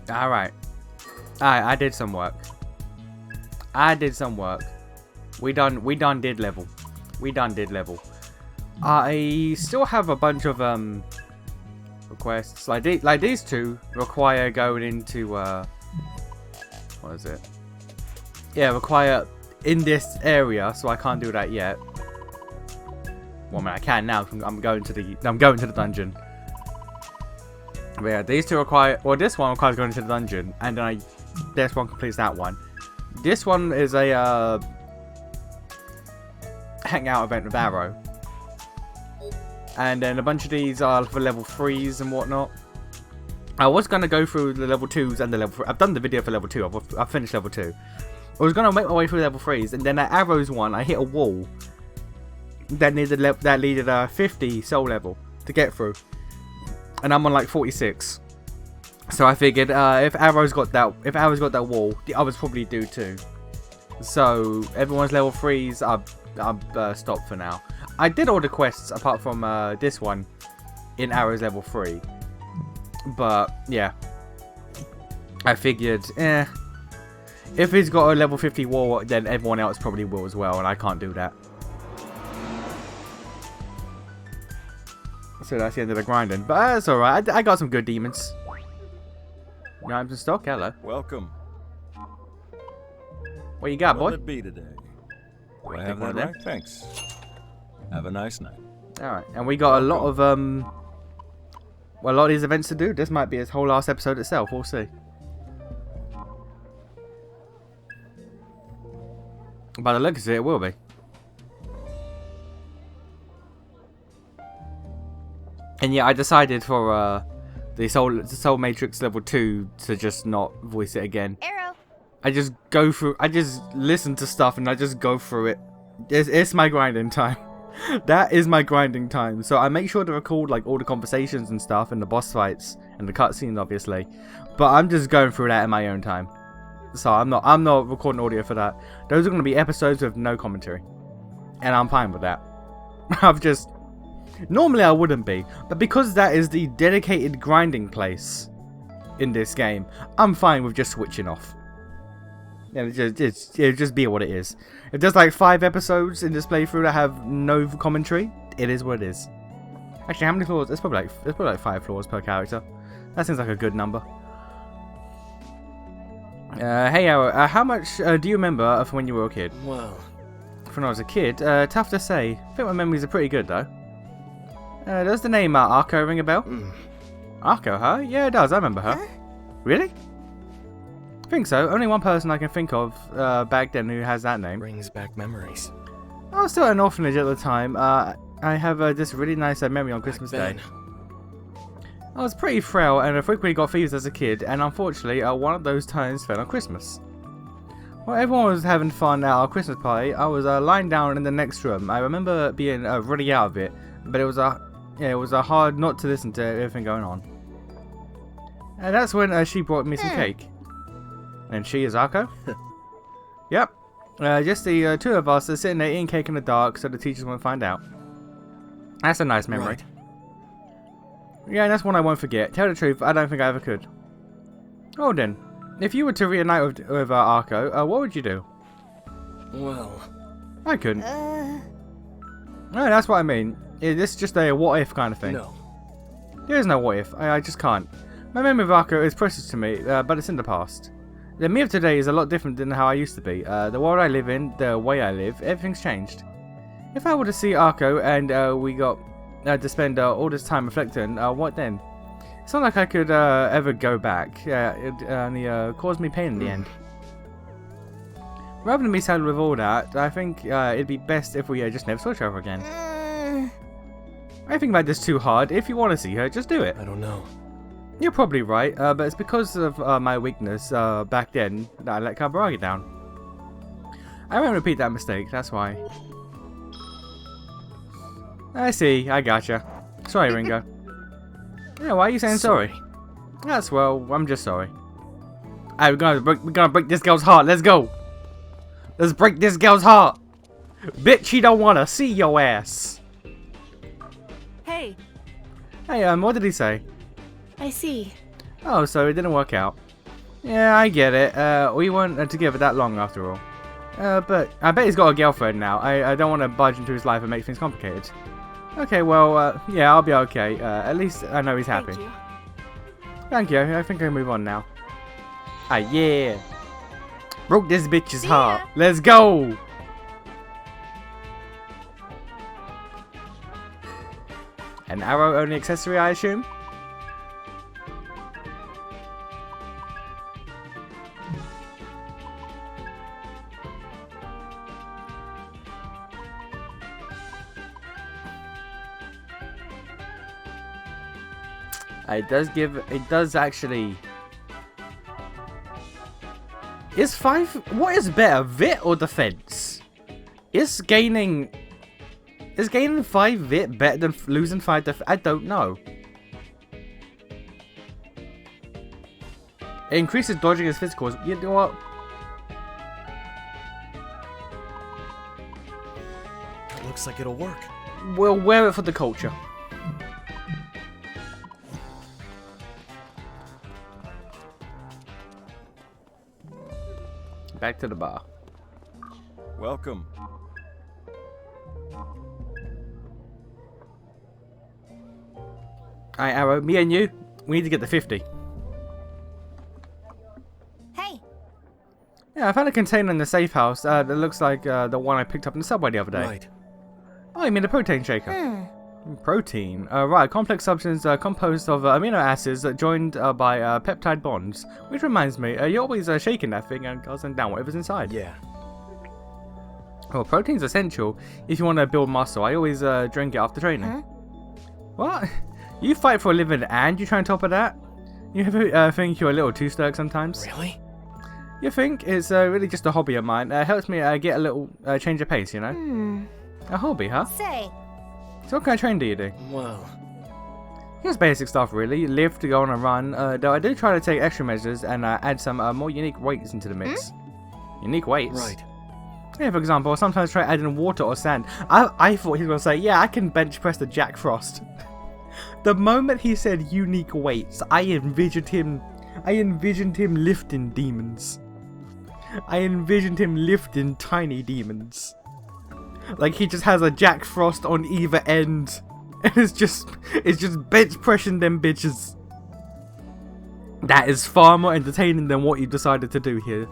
Alright. I did some work. I did some work. We done did level. We done did level. I still have a bunch of requests. Like these two require going into what is it? Yeah, require in this area, so I can't do that yet. Well, I mean, I can now. I'm going to the dungeon. But yeah, these two require. Well, this one requires going to the dungeon, and then this one completes that one. This one is a hangout event with Arrow, and then a bunch of these are for level 3s and whatnot. I was gonna go through the level 2s and the level 3. I've done the video for level 2. I've finished level 2. I was gonna make my way through level 3s, and then at Arrow's one, I hit a wall that needed 50 soul level to get through, and I'm on like 46. So I figured if Arrow's got that wall, the others probably do too. So everyone's level 3s. I've stopped for now. I did all the quests apart from this one in Arrow's level 3, but yeah, I figured if he's got a level 50 wall, then everyone else probably will as well, and I can't do that. So that's the end of the grinding, but that's alright. I got some good demons. Rhymes in stock, hello. Welcome. What you got, boy? What'll it be today? Do I have that right? Thanks. Have a nice night. Alright, and we got a lot of well, a lot of these events to do. This might be a whole last episode itself, we'll see. By the looks of it, it will be. And yeah, I decided for the Soul Matrix level 2 to just not voice it again. Arrow. I just listen to stuff and I just go through it. It's my grinding time. That is my grinding time. So I make sure to record like all the conversations and stuff and the boss fights and the cutscenes, obviously. But I'm just going through that in my own time. So I'm not recording audio for that. Those are going to be episodes with no commentary, and I'm fine with that. Normally I wouldn't be, but because that is the dedicated grinding place in this game, I'm fine with just switching off. Yeah, it'll just be what it is. If there's like 5 episodes in this playthrough that have no commentary, it is what it is. Actually, how many floors? It's probably like 5 floors per character. That seems like a good number. Hey, Arrow, how much do you remember from when you were a kid? Well, When I was a kid, tough to say. I think my memories are pretty good though. Does the name Arko ring a bell? Arko, huh? Yeah, it does. I remember her. Huh? Really? I think so. Only one person I can think of back then who has that name. brings back memories. I was still at an orphanage at the time. I have this really nice memory on Christmas Day. I was pretty frail and I frequently got fevers as a kid, and unfortunately one of those times fell on Christmas. While everyone was having fun at our Christmas party, I was lying down in the next room. I remember being really out of it, but it was hard not to listen to everything going on. And that's when she brought me some cake. And she is Arko? Yep. Just the 2 of us are sitting there eating cake in the dark so the teachers won't find out. That's a nice memory. Right. Yeah, that's one I won't forget. Tell the truth, I don't think I ever could. Oh then, if you were to reunite with Arko, what would you do? Well, I couldn't. No, that's what I mean. This is just a what if kind of thing. no. There is no what if. I just can't. My memory of Arko is precious to me, but it's in the past. The me of today is a lot different than how I used to be. The world I live in, the way I live, everything's changed. If I were to see Arko and we got to spend all this time reflecting, what then? It's not like I could ever go back. It only caused me pain in the end. Rather than be saddled with all that, I think it'd be best if we just never saw each other again. I think about this too hard. If you want to see her, just do it. I don't know. You're probably right, but it's because of my weakness back then that I let Kaburagi down. I won't repeat that mistake, that's why. I see, I gotcha. Sorry, Ringo. Yeah, why are you saying sorry? That's well, I'm just sorry. Alright, we're gonna break this girl's heart. Let's go. Let's break this girl's heart. Bitch, she don't wanna see your ass. Hey, Hey, what did he say? I see. Oh, so it didn't work out. Yeah, I get it. We weren't together that long after all. But I bet he's got a girlfriend now. I don't want to budge into his life and make things complicated. Okay, well, yeah, I'll be okay. At least I know he's happy. Thank you. Thank you. I think I can move on now. Ah, yeah. Broke this bitch's See heart. ya. Let's go. An arrow-only accessory, I assume? It does actually. Is 5, what is better, Vit or Defense? Is gaining 5 Vit better than losing 5 Def? I don't know. It increases dodging as physicals. You know what? It looks like it'll work. We'll wear it for the culture. Back to the bar. Welcome. Alright, Arrow, me and you, we need to get to 50. Hey. Yeah, I found a container in the safe house that looks like the one I picked up in the subway the other day. Right. Oh, you mean the protein shaker? Protein. Right, a complex substance composed of amino acids joined by peptide bonds. Which reminds me, you're always shaking that thing and guzzling down whatever's inside. Yeah. Well, protein's essential if you want to build muscle. I always drink it after training. Huh? What? You fight for a living and you try on top of that? You ever think you're a little too stoic sometimes? Really? You think? It's really just a hobby of mine. It helps me get a little change of pace, you know? A hobby, huh? Say. So what kind of training do you do? Well, Just basic stuff, really. Lift, go on a run. Though I do try to take extra measures and add some more unique weights into the mix. Unique weights? right. Yeah, for example, I sometimes try adding water or sand. I thought he was going to say, yeah, I can bench press the Jack Frost. The moment he said unique weights, I envisioned him lifting demons. I envisioned him lifting tiny demons. Like he just has a Jack Frost on either end. And it's just bench pressing them bitches. That is far more entertaining than what you decided to do here.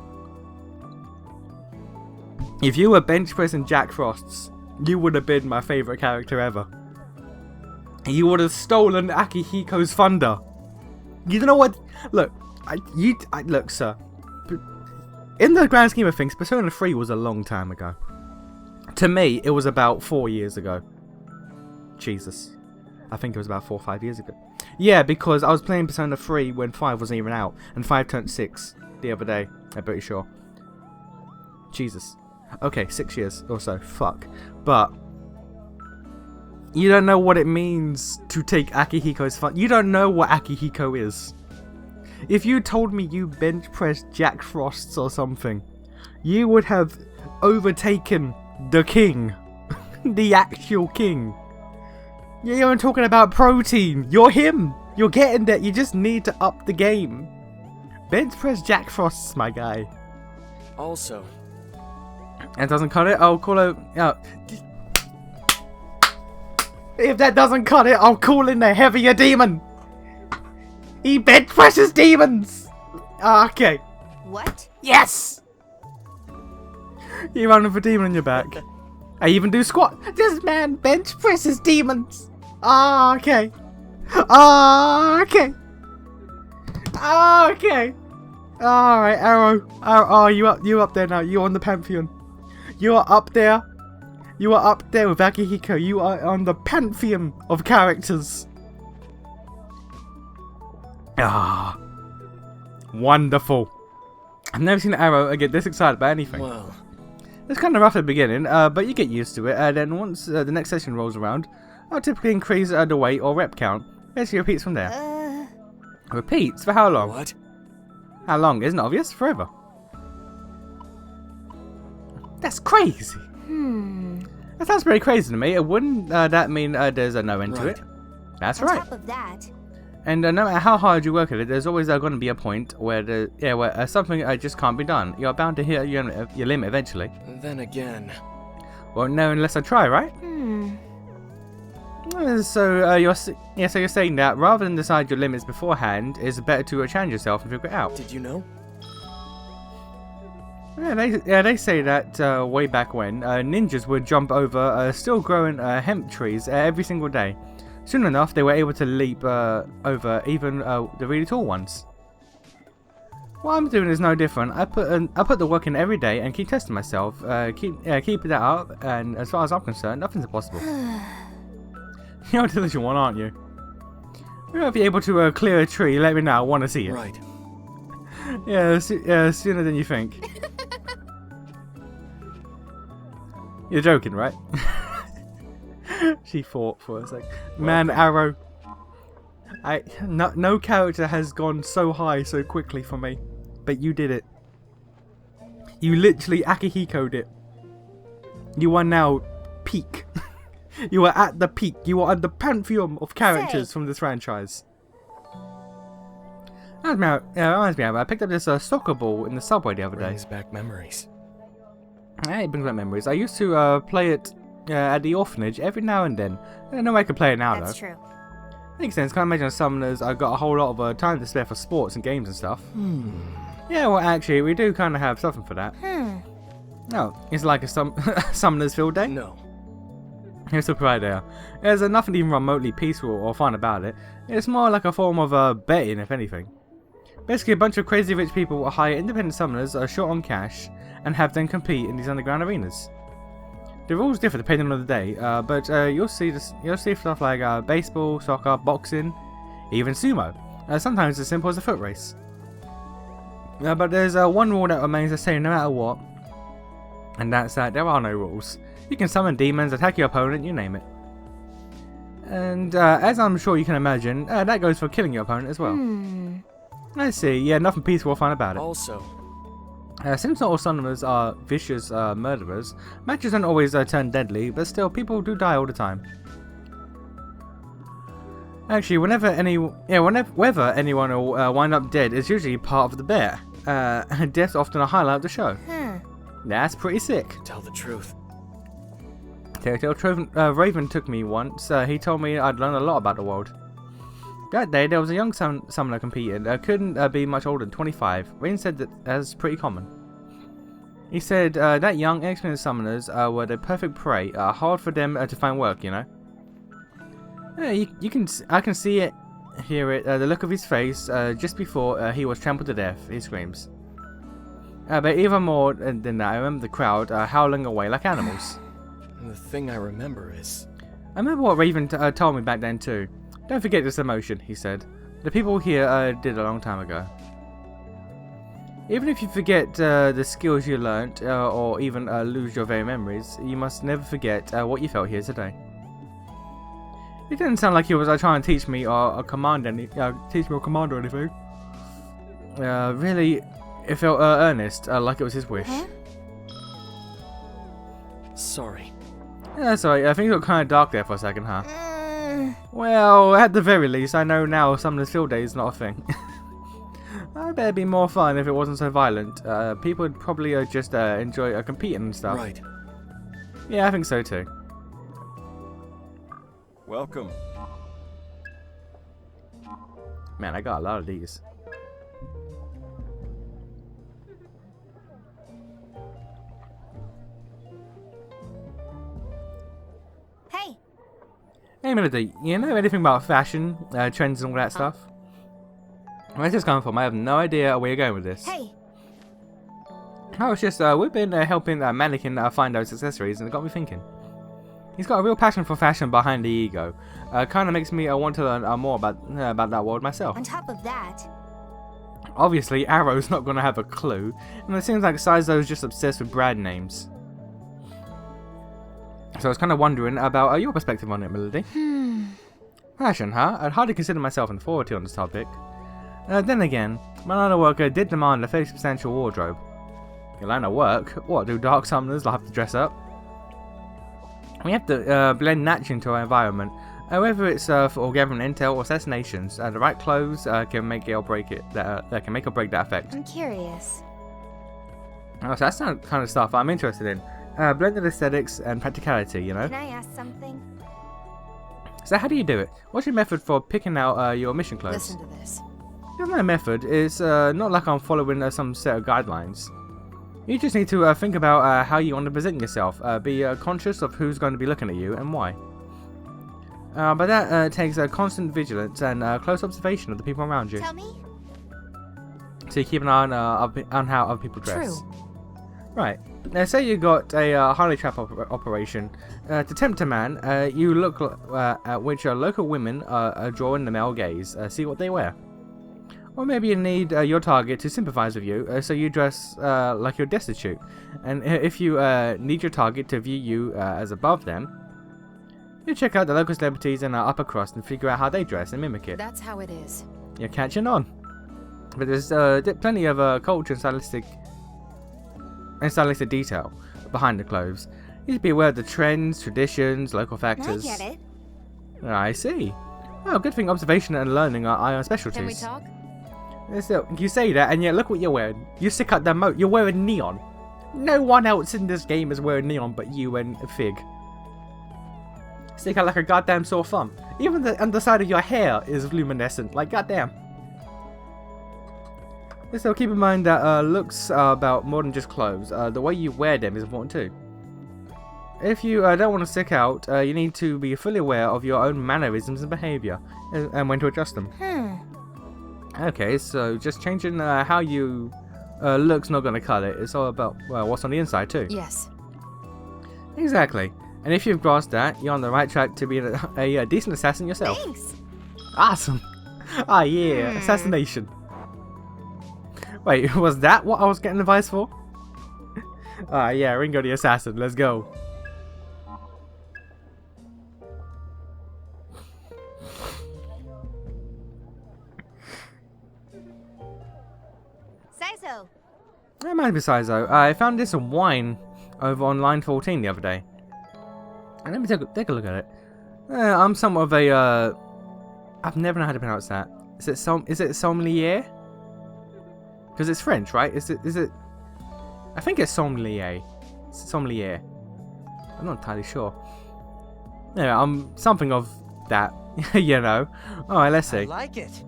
If you were bench pressing Jack Frosts, you would have been my favourite character ever. You would have stolen Akihiko's thunder. You don't know what? Look, look, sir. In the grand scheme of things, Persona 3 was a long time ago. To me, it was about 4 years ago. Jesus. I think it was about 4 or 5 years ago. Yeah, because I was playing Persona 3 when 5 wasn't even out. And 5 turned 6 the other day. I'm pretty sure. Jesus. Okay, 6 years or so. Fuck. But you don't know what it means to take Akihiko's fun. You don't know what Akihiko is. If you told me you bench pressed Jack Frosts or something, you would have overtaken the king. The actual king. Yeah, you're talking about protein. You're him. You're getting there. You just need to up the game. Bench press Jack Frosts, my guy. Also, That doesn't cut it. I'll call it. If that doesn't cut it, I'll call in the heavier demon. He bench presses demons. Okay. What? Yes. You running for demon on your back. I even do squat. This man bench presses demons. Okay. Okay. Okay. All right, Arrow. Oh, you up there now. You're on the pantheon. You are up there. You are up there with Akihiko. You are on the pantheon of characters. Ah, wonderful. I've never seen Arrow get this excited about anything. well, It's kind of rough at the beginning, but you get used to it. And then once the next session rolls around, I'll typically increase the weight or rep count. Basically repeats from there. Repeats? For how long? what? How long? Isn't it obvious? Forever. That's crazy. That sounds pretty crazy to me. Wouldn't that mean there's a no end to Right. it? That's On right. top of that, And no matter how hard you work at it, there's always going to be a point where something just can't be done. You're bound to hit your limit eventually. Then again. Well, no, unless I try, right? So you're saying that rather than decide your limits beforehand, it's better to challenge yourself and figure it out. Did you know? They say that way back when ninjas would jump over still growing hemp trees every single day. Soon enough, they were able to leap over even the really tall ones. What I'm doing is no different. I put the work in every day and keep testing myself. Keep that up, and as far as I'm concerned, nothing's impossible. You're a diligent one, aren't you? If you're able to clear a tree, let me know. I want to see it. Right. Yeah, sooner than you think. You're joking, right? She thought for a sec. Man, Arrow. No character has gone so high so quickly for me. But you did it. You literally Akihiko'd it. You are now peak. You are at the peak. You are at the pantheon of characters from this franchise. Reminds me, I picked up this soccer ball in the subway the other day. Brings back memories. It brings back memories. I used to play it at the orphanage every now and then. I don't know I can play it now though. That's true. Makes sense. Can't imagine summoners. I got a whole lot of time to spare for sports and games and stuff. Yeah, well, actually, we do kind of have something for that. No, it's like a summoners field day. No. It's a pride there. There's nothing even remotely peaceful or fun about it. It's more like a form of betting, if anything. Basically, a bunch of crazy rich people will hire independent summoners short on cash and have them compete in these underground arenas. The rules differ depending on the day, but you'll see stuff like baseball, soccer, boxing, even sumo. Sometimes as simple as a foot race. But there's one rule that remains the same no matter what, and that's that there are no rules. You can summon demons, attack your opponent, you name it. And as I'm sure you can imagine, that goes for killing your opponent as well. I see, yeah, nothing peaceful or fun about it. Also, since not all summoners are vicious murderers, matches don't always turn deadly, but still, people do die all the time. Actually, whether anyone will wind up dead is usually part of the bet. Death's often a highlight of the show. That's pretty sick. tell the truth. Raven took me once. He told me I'd learned a lot about the world. That day, there was a young summoner competing. Couldn't be much older than 25. Raven said that's pretty common. He said that young, inexperienced summoners were the perfect prey. Hard for them to find work, you know. Yeah, I can see it, hear it. The look of his face just before he was trampled to death. He screams. But even more than that, I remember the crowd howling away like animals. The thing I remember is... I remember what Raven told me back then too. Don't forget this emotion, he said. The people here did a long time ago. Even if you forget the skills you learnt, or even lose your very memories, you must never forget what you felt here today. It didn't sound like he was trying to teach me or command or anything. Really, it felt earnest, like it was his wish. Sorry. Yeah, sorry, I think it got kind of dark there for a second, huh? Well, at the very least, I know now Summoner's Field Day is not a thing. I bet it'd be more fun if it wasn't so violent. People would probably just enjoy competing and stuff. Right. Yeah, I think so too. Welcome. Man, I got a lot of these. Hey. Hey, Melody, you know anything about fashion, trends and all that stuff? Where's this coming from? I have no idea where you're going with this. Hey. Oh, it's just, we've been helping Mannequin find those accessories, and it got me thinking. He's got a real passion for fashion behind the ego. Kind of makes me want to learn more about that world myself. On top of that... Obviously, Arrow's not going to have a clue, and it seems like Saizo's just obsessed with brand names. So I was kind of wondering about your perspective on it, Melody. Fashion, huh? I'd hardly consider myself an authority on this topic. Then again, my line of work did demand a fairly substantial wardrobe. Your line of work? What, do dark summoners have to dress up? We have to blend naturally into our environment. Whether it's for gathering intel or assassinations, the right clothes can make it or break it. That can make or break that effect. I'm curious. Oh, so that's the kind of stuff I'm interested in. Blended aesthetics and practicality, you know. Can I ask something? So how do you do it? What's your method for picking out your mission clothes? Listen to this. There's no method. It's not like I'm following some set of guidelines. You just need to think about how you want to present yourself. Be conscious of who's going to be looking at you and why. But that takes constant vigilance and close observation of the people around you. Tell me. So you keep an eye on how other people dress. True. Right. Now, say you got a honey trap operation. To tempt a man, you look at which local women are drawing the male gaze. See what they wear. Or maybe you need your target to sympathize with you, so you dress like you're destitute. And if you need your target to view you as above them, you check out the local celebrities in our upper crust and figure out how they dress and mimic it. That's how it is. You're catching on. But there's plenty of culture and stylistic detail behind the clothes. You should be aware of the trends, traditions, local factors. I get it. I see. Well, good thing observation and learning are our specialties. Can we talk? So, you say that, and yet look what you're wearing. You stick out the moat. You're wearing neon. No one else in this game is wearing neon but you and Fig. Stick out like a goddamn sore thumb. Even the underside of your hair is luminescent. Like, goddamn. So keep in mind that looks are about more than just clothes. The way you wear them is important too. If you don't want to stick out, you need to be fully aware of your own mannerisms and behaviour, and when to adjust them. Okay, so just changing how you look's not going to cut it. It's all about what's on the inside too. Yes. Exactly. And if you've grasped that, you're on the right track to be a decent assassin yourself. Thanks. Awesome. Ah yeah, assassination. Wait, was that what I was getting advice for? Yeah, Ringo the Assassin, let's go. Saizo. That might be Saizo. I found this wine over on line 14 the other day. And let me take a look at it. I'm somewhat of a, I've never known how to pronounce that. Is it sommelier? Because it's French, right? Is it? I think it's sommelier. Sommelier. I'm not entirely sure. Yeah, I'm something of that, you know. Alright, let's see. I like it.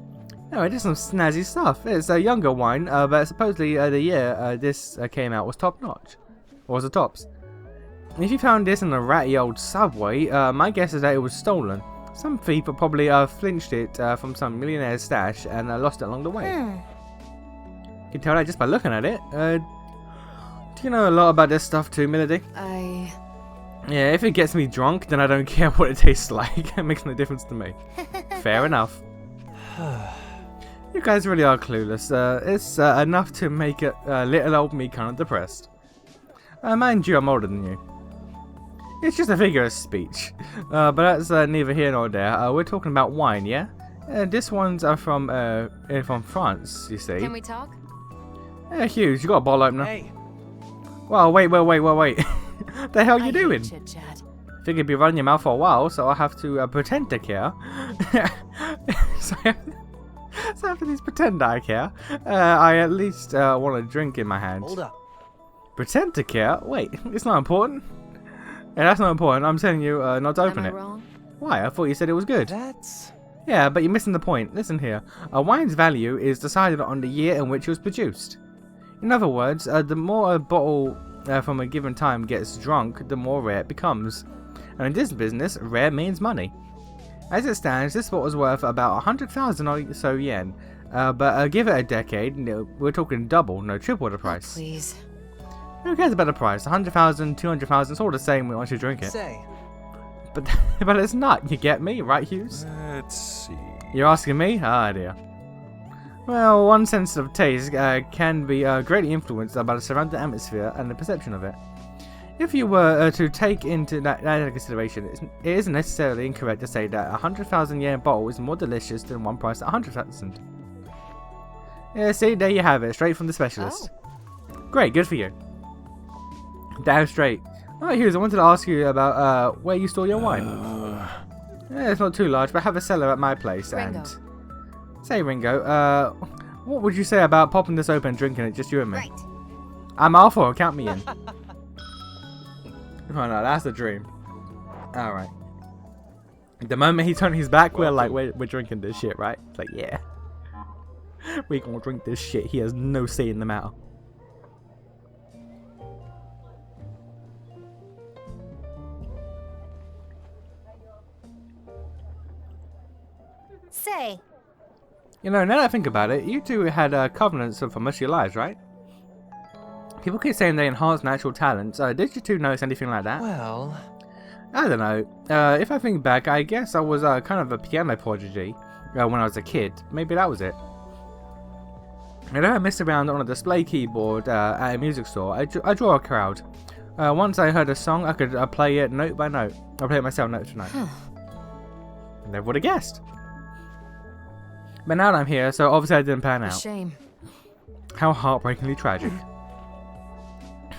Oh, it is some snazzy stuff. It's a younger wine, but supposedly the year this came out was top notch. Or was the tops. If you found this in a ratty old subway, my guess is that it was stolen. Some thief probably flinched it from some millionaire's stash and lost it along the way. You can tell that just by looking at it. Do you know a lot about this stuff too, Milady? Yeah, if it gets me drunk, then I don't care what it tastes like. It makes no difference to me. Fair enough. You guys really are clueless. It's enough to make it little old me kind of depressed. Mind you, I'm older than you. It's just a figure of speech. But that's neither here nor there. We're talking about wine, yeah? This one's from France, you see. Can we talk? Hughes, you got a bottle opener? Hey, Well, wait. The hell are you doing? Chit-chat. Figured you'd be running your mouth for a while, so I have to pretend to care. so after this pretend I care, I at least want a drink in my hand. hold up. Pretend to care? Wait, it's not important? Yeah, that's not important. I'm telling you not to open Am it. I wrong? Why? I thought you said it was good. That's... Yeah, but you're missing the point. Listen here. A wine's value is decided on the year in which it was produced. In other words, the more a bottle from a given time gets drunk, the more rare it becomes. And in this business, rare means money. As it stands, this bottle's worth about 100,000 or so yen. But give it a decade, we're talking double, no triple the price. Please. Who cares about the price? 100,000, 200,000, it's all the same once you drink it. Say, But it's not, you get me, right, Hughes? Let's see. You're asking me? Ah, dear. Well, one sense of taste can be greatly influenced by the surrounding atmosphere and the perception of it. If you were to take into that into consideration, it isn't necessarily incorrect to say that a 100,000 yen bottle is more delicious than one priced at 100,000. Yeah, see, there you have it, straight from the specialist. Great, good for you. Damn straight. Alright, Hughes, I wanted to ask you about where you store your wine. Yeah, it's not too large, but I have a cellar at my place. Ringo. And say, Ringo, what would you say about popping this open and drinking it, just you and me? Right. I'm all for it. Count me in. Oh no, that's the dream. All right. The moment he turned his back, we're like, we're drinking this shit, right? It's like, yeah, we gonna drink this shit. He has no say in the matter. Say, You know, now that I think about it, you two had covenants for most of your lives, right? People keep saying they enhance natural talents. Did you two notice anything like that? Well, I don't know. If I think back, I guess I was kind of a piano prodigy when I was a kid. Maybe that was it. I know I messed around on a display keyboard at a music store. I draw a crowd. Once I heard a song, I could play it note by note. I play it myself note to note. Never would have guessed. But now that I'm here, so obviously I didn't pan a out. shame. How heartbreakingly tragic.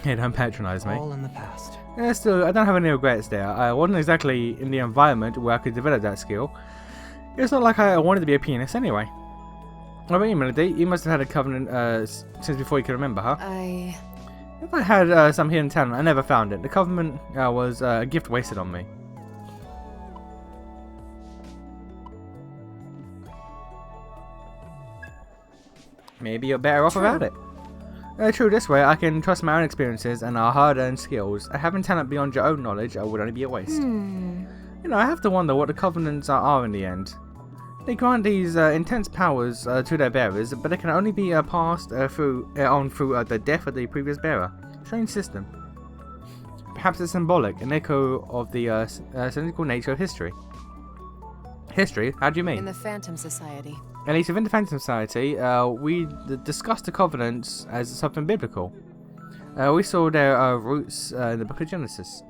Hey, don't patronize me. all in the past. Yeah, still, I don't have any regrets there. I wasn't exactly in the environment where I could develop that skill. It's not like I wanted to be a pianist anyway. What about you, Melody? You must have had a covenant since before you could remember, huh? If I had some hidden talent, I never found it. The covenant was a gift wasted on me. Maybe you're better off without it. True, this way I can trust my own experiences and our hard-earned skills. Having talent beyond your own knowledge would only be a waste. You know, I have to wonder what the covenants are in the end. They grant these intense powers to their bearers, but they can only be passed through the death of the previous bearer. Strange system. Perhaps it's symbolic, an echo of the cynical nature of history. History? How do you mean? In the Phantom Society. At least within the Phantom Society, we discussed the covenants as something biblical. We saw their roots in the Book of Genesis.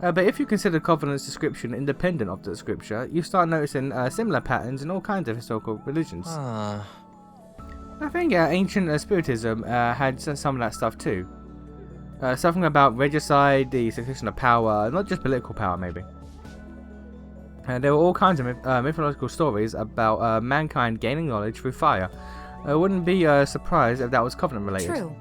But if you consider covenant's description independent of the scripture, you start noticing similar patterns in all kinds of historical religions. I think ancient Spiritism had some of that stuff too. Something about regicide, the succession of power, not just political power maybe. There were all kinds of mythological stories about mankind gaining knowledge through fire. I wouldn't be surprised if that was covenant related. True.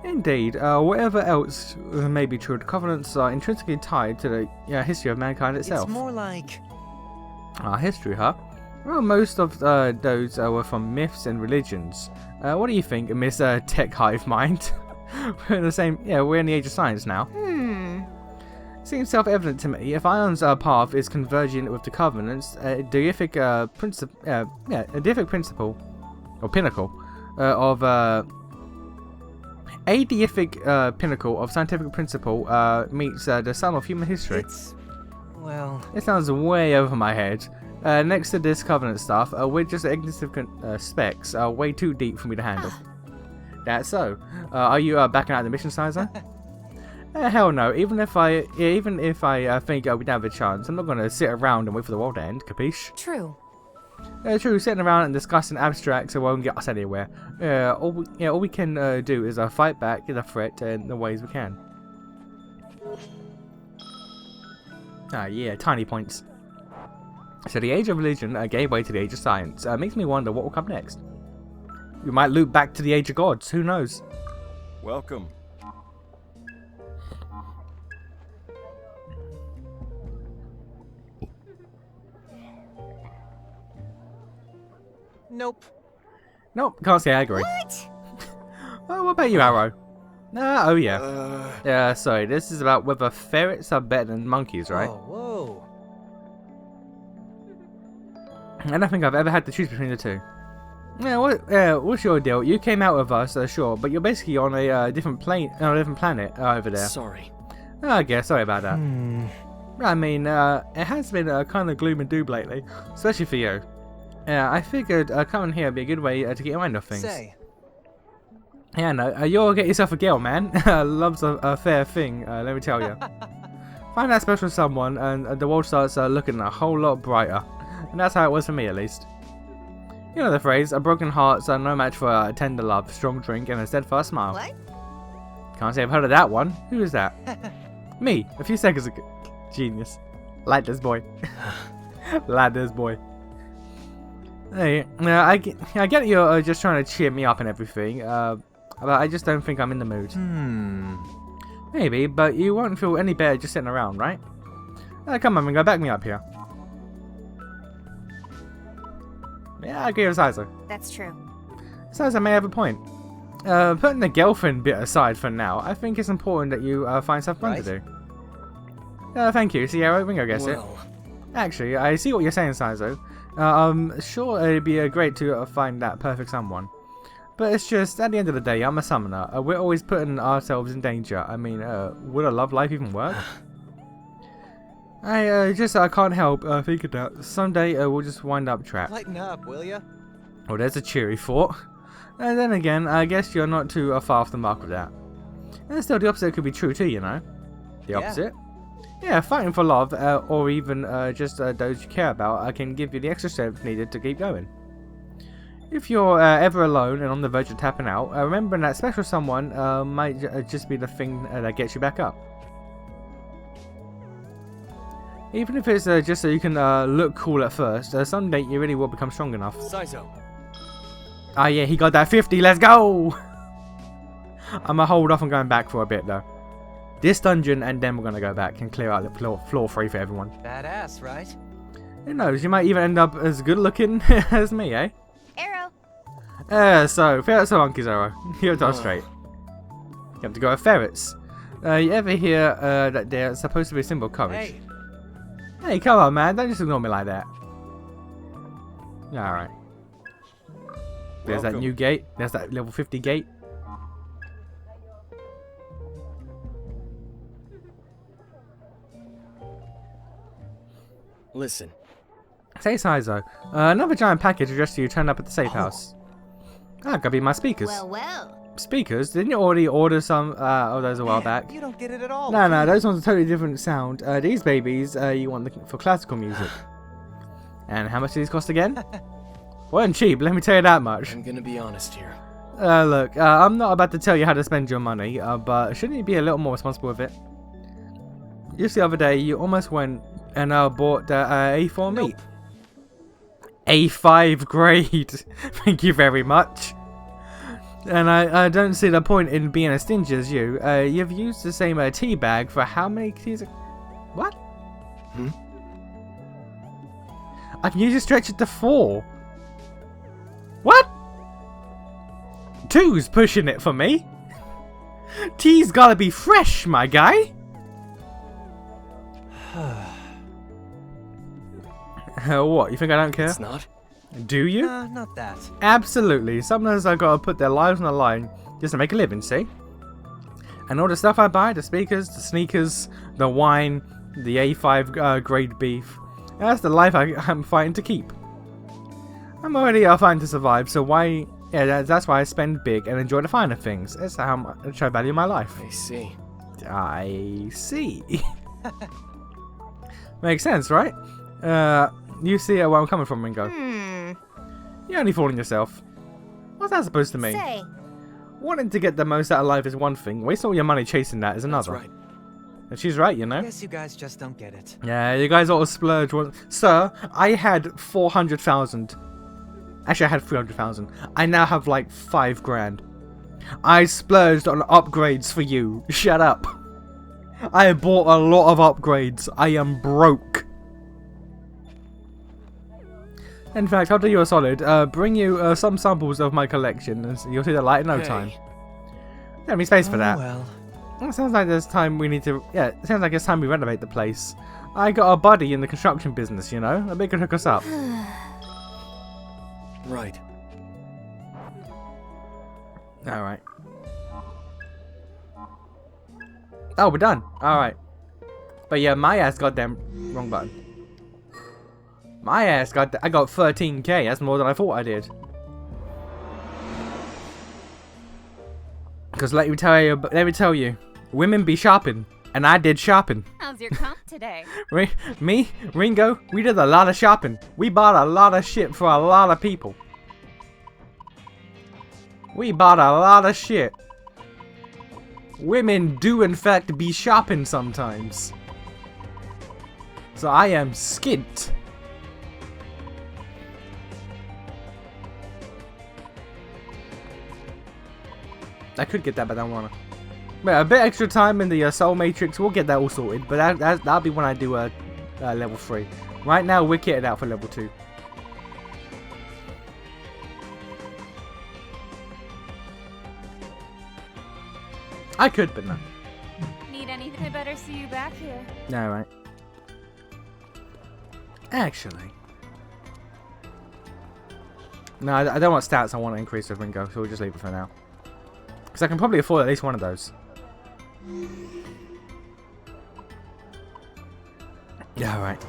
Indeed, whatever else may be true, the covenants are intrinsically tied to the history of mankind itself. It's more like... History, huh? Well, most of those were from myths and religions. What do you think, Miss Tech Hive Mind? We're in the same... Yeah, we're in the age of science now. Seems self-evident to me. If Ion's path is convergent with the covenants, a deific principle, or pinnacle, of a deific pinnacle of scientific principle meets the sum of human history. It's... well... It sounds way over my head. Next to this covenant stuff, we're just insignificant specks, way too deep for me to handle. That's so. Are you backing out the mission, Sizer? Hell no. Even if I think we don't have a chance, I'm not going to sit around and wait for the world to end. Capiche? True. True. Sitting around and discussing abstracts won't get us anywhere. All we can do is fight back the threat in the ways we can. Yeah, tiny points. So the age of religion gave way to the age of science. Makes me wonder what will come next. We might loop back to the age of gods. Who knows? Welcome. Nope. Nope, can't say I agree. What? Oh, what about you, Arrow? Oh yeah. Yeah, sorry, this is about whether ferrets are better than monkeys, right? Oh, whoa. I don't think I've ever had to choose between the two. Yeah, what's your deal? You came out with us, sure, but you're basically on a different planet over there. Sorry. I guess, sorry about that. I mean, it has been kind of gloom and doom lately, especially for you. I figured coming here would be a good way to get your mind off things. Say. Yeah, no, you'll get yourself a girl, man. Love's a fair thing, let me tell you. Find that special someone, and the world starts looking a whole lot brighter. And that's how it was for me, at least. You know the phrase, a broken heart's no match for a tender love, strong drink, and a steadfast smile. What? Can't say I've heard of that one. Who is that? Me, a few seconds ago. Genius. Like this boy. Like this boy. Hey, I get you're just trying to cheer me up and everything, but I just don't think I'm in the mood. Maybe, but you won't feel any better just sitting around, right? Come on, Ringo, back me up here. Yeah, I agree with Sizer. That's true. Sizer may have a point. Putting the girlfriend bit aside for now, I think it's important that you find stuff fun to do. Thank you, Sierra. Ringo gets it. Actually, I see what you're saying, Sizo. I'm sure it'd be great to find that perfect someone. But it's just, at the end of the day, I'm a summoner. We're always putting ourselves in danger. I mean, would a love life even work? I can't help thinking that someday we'll just wind up trapped. Lighten up, will ya? Oh, there's a cheery thought. And then again, I guess you're not too far off the mark with that. And still, the opposite could be true too, you know? The opposite? Yeah, fighting for love, or even just those you care about, can give you the extra strength needed to keep going. If you're ever alone and on the verge of tapping out, remembering that special someone might just be the thing that gets you back up. Even if it's just so you can look cool at first, someday you really will become strong enough. Sizo. Ah yeah, he got that 50, let's go! I'ma hold off on going back for a bit though. This dungeon and then we're gonna go back and clear out the floor free for everyone. Badass, right? Who knows, you might even end up as good looking as me, eh? Arrow. So, ferrets or monkeys, Arrow? You're done straight. You have to go with ferrets. You ever hear that they're supposed to be a symbol of courage? Hey, come on, man. Don't just ignore me like that. Alright. There's that new gate. There's that level 50 gate. Listen. Say Sizo. Another giant package addressed to you turned up at the safe house. Ah, gotta be my speakers. Well. Speakers? Didn't you already order some of those a while back? You don't get it at all. No, those ones are totally different sound. These babies, you want for classical music. And how much do these cost again? Weren't cheap, let me tell you that much. I'm gonna be honest here. Look, I'm not about to tell you how to spend your money, but shouldn't you be a little more responsible with it? Just the other day, you almost went and bought the A4 meat. A5 grade. Thank you very much. And I don't see the point in being as stingy as you. You've used the same tea bag for how many teas? What? I can usually stretch it to 4. What? 2's pushing it for me. Tea's gotta be fresh, my guy. What? You think I don't care? It's not. Do you? Not that. Absolutely. Sometimes I gotta put their lives on the line just to make a living, see? And all the stuff I buy, the speakers, the sneakers, the wine, the A5 grade beef, that's the life I'm fighting to keep. I'm already fighting to survive, so why... Yeah, that's why I spend big and enjoy the finer things. That's how much I value my life. I see. I see. Makes sense, right? You see where I'm coming from, Ringo. You're only fooling yourself. What's that supposed to mean? Say. Wanting to get the most out of life is one thing. Wasting all your money chasing that is another. That's right. And she's right, you know? Guess you guys just don't get it. Yeah, you guys ought to splurge once. Sir, I had 400,000. Actually, I had 300,000. I now have like 5 grand. I splurged on upgrades for you. Shut up. I bought a lot of upgrades. I am broke. In fact, I'll do you a solid. Bring you some samples of my collection, and you'll see the light in no time. Don't have any space for that. Well. It sounds like there's time we need to... Yeah, it sounds like it's time we renovate the place. I got a buddy in the construction business, you know? I bet he could hook us up. Right. Alright. Oh, we're done. Alright. But yeah, my ass got them... Wrong button. My ass got... I got 13k. That's more than I thought I did. Because let me tell you, women be shopping, and I did shopping. How's your comp today? Me, Ringo, we did a lot of shopping. We bought a lot of shit for a lot of people. We bought a lot of shit. Women do in fact be shopping sometimes. So I am skint. I could get that, but I don't wanna. But a bit extra time in the Soul Matrix, we'll get that all sorted. But that'll be when I do level 3. Right now, we're kitted out for level 2. I could, but no. Need anything? I better see you back here. No, right. Actually. No, I don't want stats. I want to increase with Ringo, so we'll just leave it for now. Because I can probably afford at least one of those. Yeah, right.